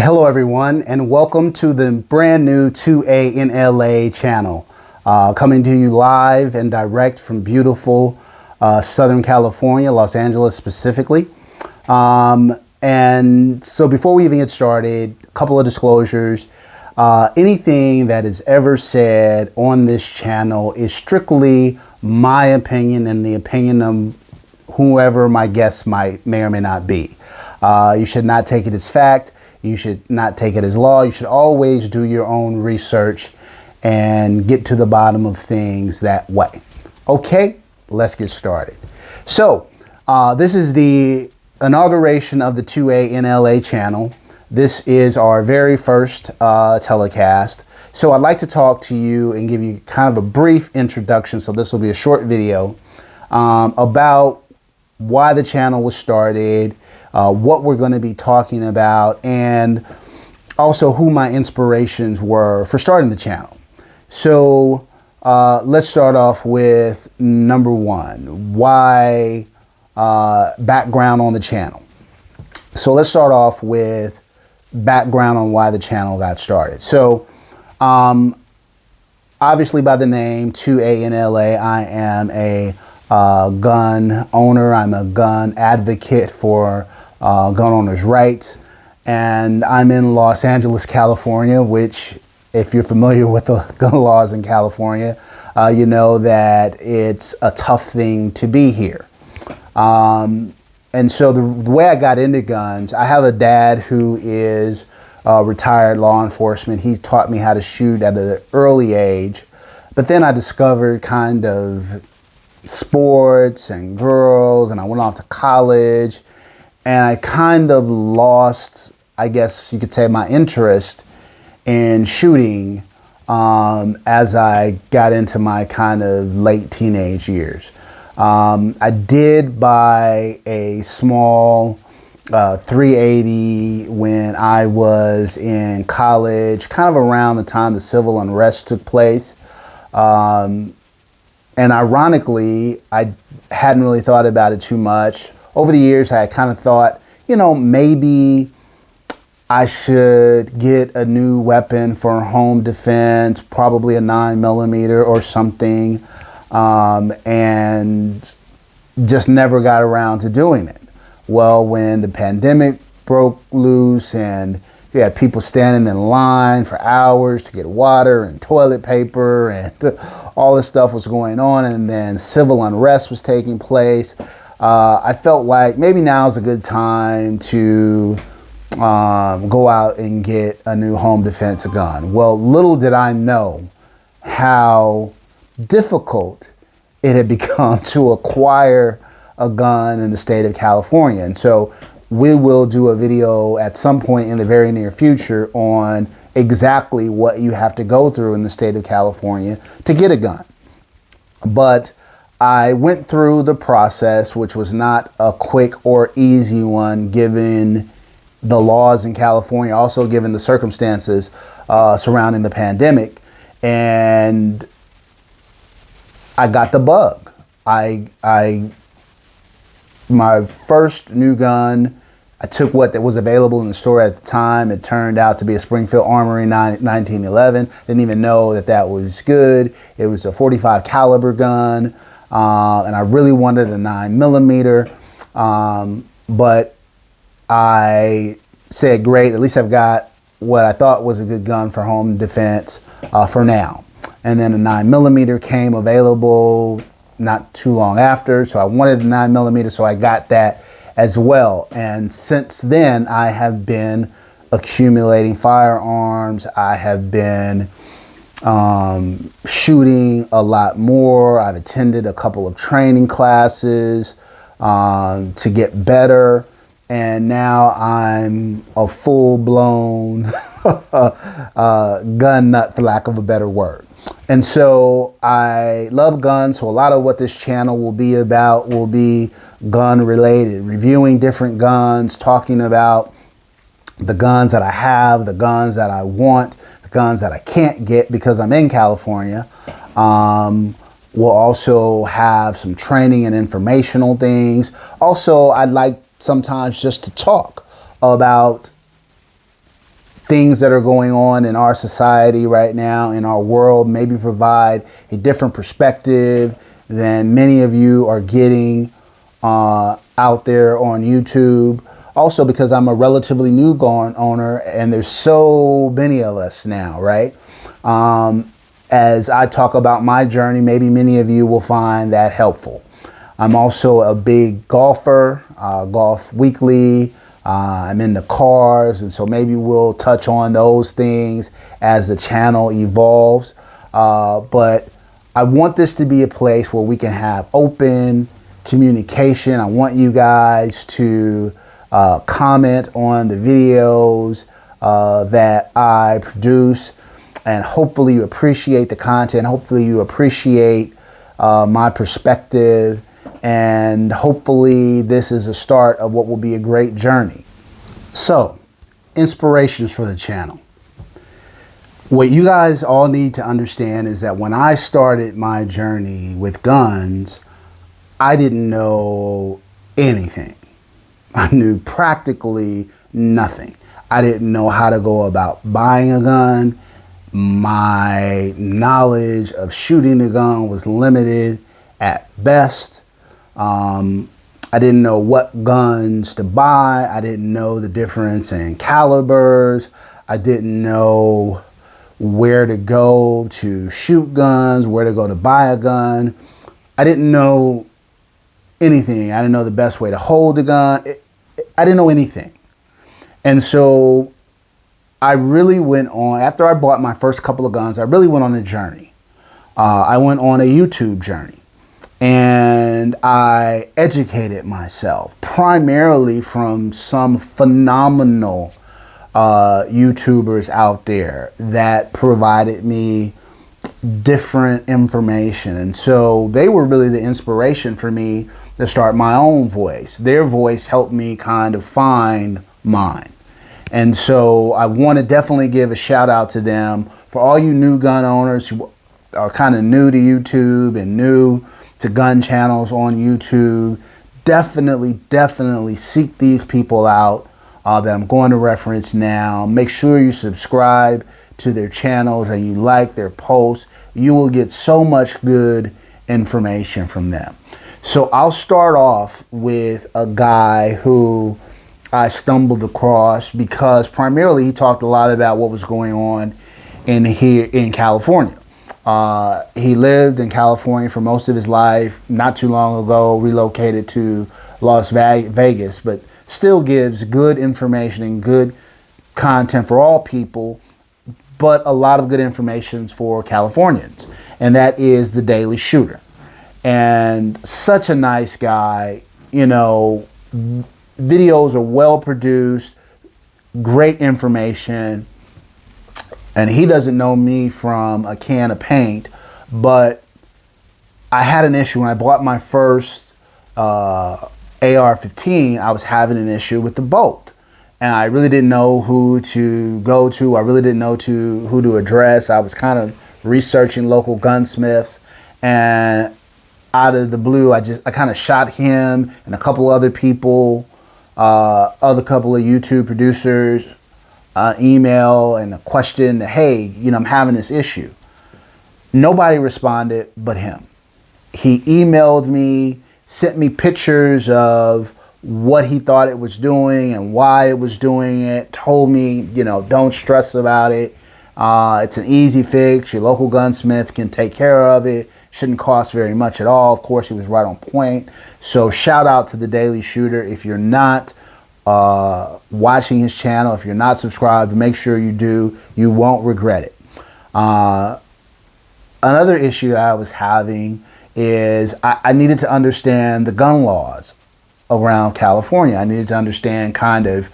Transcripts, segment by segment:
Hello everyone, and welcome to the brand new 2A in LA channel, coming to you live and direct from beautiful Southern California, Los Angeles specifically. And so before we even get started, a couple of disclosures. Anything that is ever said on this channel is strictly my opinion and the opinion of whoever my guests may or may not be. You should not take it as fact. You should not take it as law. You should always do your own research and get to the bottom of things that way. Okay, let's get started. So this is the inauguration of the 2A in LA channel. This is our very first telecast. So I'd like to talk to you and give you kind of a brief introduction. So this will be a short video about why the channel was started, what we're going to be talking about, and also who my inspirations were for starting the channel. So let's start off with number one, why background on the channel. So let's start off with background on why the channel got started. So obviously by the name 2A in LA, I am a gun owner. I'm a gun advocate for gun owners' rights, and I'm in Los Angeles, California, which, if you're familiar with the gun laws in California, you know that it's a tough thing to be here. And so the way I got into guns, I have a dad who is retired law enforcement. He taught me how to shoot at an early age, but then I discovered kind of sports and girls, and I went off to college, and I kind of lost, I guess you could say, my interest in shooting as I got into my kind of late teenage years. I did buy a small 380 when I was in college, kind of around the time the civil unrest took place. And ironically, I hadn't really thought about it too much. Over the years, I kind of thought, you know, maybe I should get a new weapon for home defense, probably a 9mm or something, and just never got around to doing it. Well, when the pandemic broke loose and you had people standing in line for hours to get water and toilet paper, and all this stuff was going on, and then civil unrest was taking place, I felt like maybe now is a good time to go out and get a new home defense gun. Well, little did I know how difficult it had become to acquire a gun in the state of California. And so we will do a video at some point in the very near future on exactly what you have to go through in the state of California to get a gun. But I went through the process, which was not a quick or easy one given the laws in California, also given the circumstances surrounding the pandemic, and I got the bug. My first new gun, I took what was available in the store at the time. It turned out to be a Springfield Armory 1911. Didn't even know that that was good. It was a .45 caliber gun, and I really wanted a 9mm. But I said, great, at least I've got what I thought was a good gun for home defense for now. And then a 9mm came available not too long after, so I wanted a 9mm, so I got that as well. And since then, I have been accumulating firearms. I have been shooting a lot more. I've attended a couple of training classes to get better. And now I'm a full-blown gun nut, for lack of a better word. And so I love guns, so a lot of what this channel will be about will be gun related, reviewing different guns, talking about the guns that I have, the guns that I want, the guns that I can't get because I'm in California. We'll also have some training and informational things. Also, I'd like sometimes just to talk about things that are going on in our society right now, in our world, maybe provide a different perspective than many of you are getting out there on YouTube. Also because I'm a relatively new gun owner and there's so many of us now, right? As I talk about my journey, maybe many of you will find that helpful. I'm also a big golfer, golf weekly. I'm into cars, and so maybe we'll touch on those things as the channel evolves. But I want this to be a place where we can have open communication. I want you guys to comment on the videos that I produce, and hopefully you appreciate the content. Hopefully you appreciate my perspective, and hopefully this is a start of what will be a great journey. So, inspirations for the channel. What you guys all need to understand is that when I started my journey with guns, I didn't know anything. I knew practically nothing. I didn't know how to go about buying a gun. My knowledge of shooting a gun was limited at best. I didn't know what guns to buy. I didn't know the difference in calibers. I didn't know where to go to shoot guns, where to go to buy a gun. I didn't know anything. I didn't know the best way to hold a gun. I didn't know anything. And so I really went on, after I bought my first couple of guns, I really went on a journey. I went on a YouTube journey. And I educated myself primarily from some phenomenal YouTubers out there that provided me different information. And so they were really the inspiration for me to start my own voice. Their voice helped me kind of find mine. And so I want to definitely give a shout out to them. For all you new gun owners who are kind of new to YouTube and new to gun channels on YouTube, definitely seek these people out that I'm going to reference now. Make sure you subscribe to their channels and you like their posts. You will get so much good information from them. So I'll start off with a guy who I stumbled across because primarily he talked a lot about what was going on here in California. He lived in California for most of his life, not too long ago, relocated to Las Vegas, but still gives good information and good content for all people, but a lot of good information for Californians. And that is the Daily Shooter. And such a nice guy, you know, videos are well produced, great information. And he doesn't know me from a can of paint, but I had an issue when I bought my first AR-15. I was having an issue with the bolt, and I really didn't know who to go to. I really didn't know who to address. I was kind of researching local gunsmiths, and out of the blue, I kind of shot him and a couple other people, other couple of YouTube producers, email and a question that, hey, you know, I'm having this issue. Nobody responded but him. He emailed me, sent me pictures of what he thought it was doing and why it was doing it, told me, you know, don't stress about it. It's an easy fix. Your local gunsmith can take care of it. Shouldn't cost very much at all. Of course, he was right on point. So shout out to the Daily Shooter. If you're not watching his channel, if you're not subscribed, make sure you do. You won't regret it. Another issue that I was having is I needed to understand the gun laws around California. I needed to understand kind of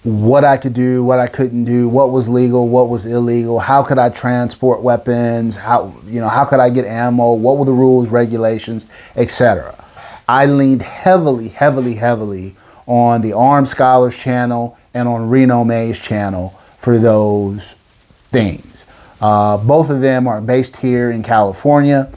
what I could do, what I couldn't do, what was legal, what was illegal, how could I transport weapons, how could I get ammo, what were the rules, regulations, etc. I leaned heavily on the Arms Scholars channel and on Reno May's channel for those things. Both of them are based here in California.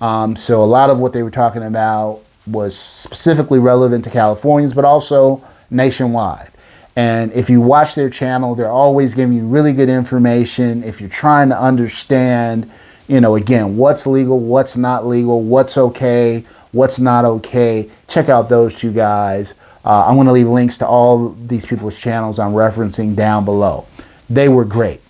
So a lot of what they were talking about was specifically relevant to Californians, but also nationwide. And if you watch their channel, they're always giving you really good information. If you're trying to understand, you know, again, what's legal, what's not legal, what's okay, what's not okay, check out those two guys. I'm going to leave links to all these people's channels I'm referencing down below. They were great.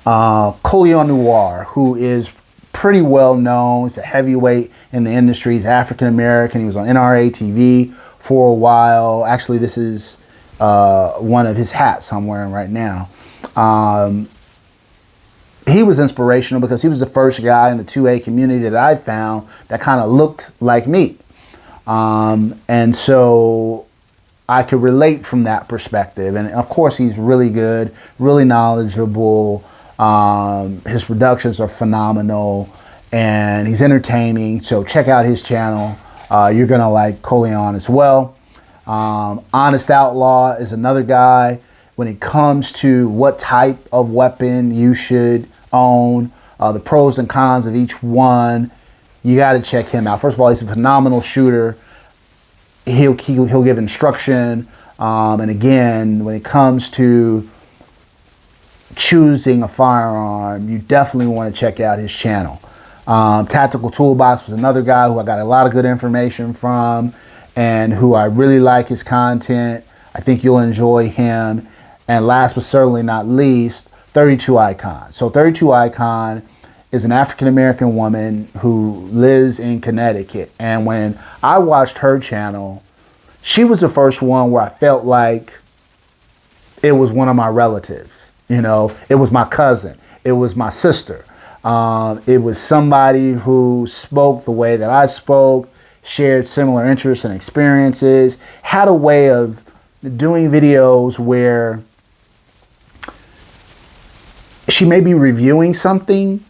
Coleon Noir, who is pretty well known. He's a heavyweight in the industry. He's African American. He was on NRA TV for a while. Actually, this is one of his hats I'm wearing right now. He was inspirational because he was the first guy in the 2A community that I found that kind of looked like me. And so I could relate from that perspective. And of course, he's really good, really knowledgeable. His productions are phenomenal and he's entertaining. So check out his channel. You're going to like Coleon as well. Honest Outlaw is another guy. When it comes to what type of weapon you should own, the pros and cons of each one, you got to check him out. First of all, he's a phenomenal shooter. He'll give instruction. And again, when it comes to choosing a firearm, you definitely want to check out his channel. Tactical Toolbox was another guy who I got a lot of good information from and who I really like his content. I think you'll enjoy him. And last but certainly not least, 32 Icon. So 32 Icon is an African-American woman who lives in Connecticut. And when I watched her channel, she was the first one where I felt like it was one of my relatives. You know, it was my cousin. It was my sister. It was somebody who spoke the way that I spoke, shared similar interests and experiences, had a way of doing videos where she may be reviewing something,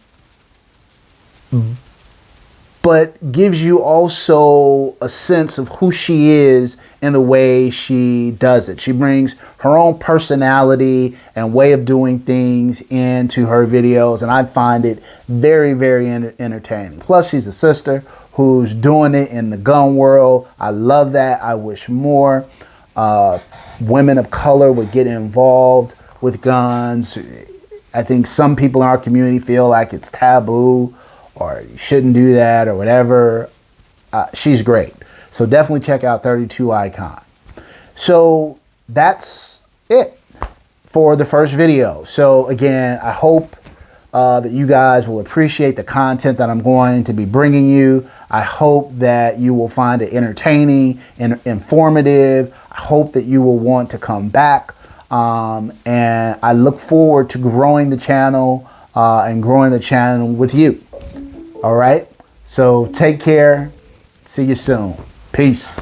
but gives you also a sense of who she is and the way she does it. She brings her own personality and way of doing things into her videos, and I find it very, very entertaining. Plus, she's a sister who's doing it in the gun world. I love that. I wish more women of color would get involved with guns. I think some people in our community feel like it's taboo or you shouldn't do that or whatever. She's great. So definitely check out 32 Icon. So that's it for the first video. So again, I hope that you guys will appreciate the content that I'm going to be bringing you. I hope that you will find it entertaining and informative. I hope that you will want to come back. And I look forward to growing the channel and growing the channel with you. All right. So take care. See you soon. Peace.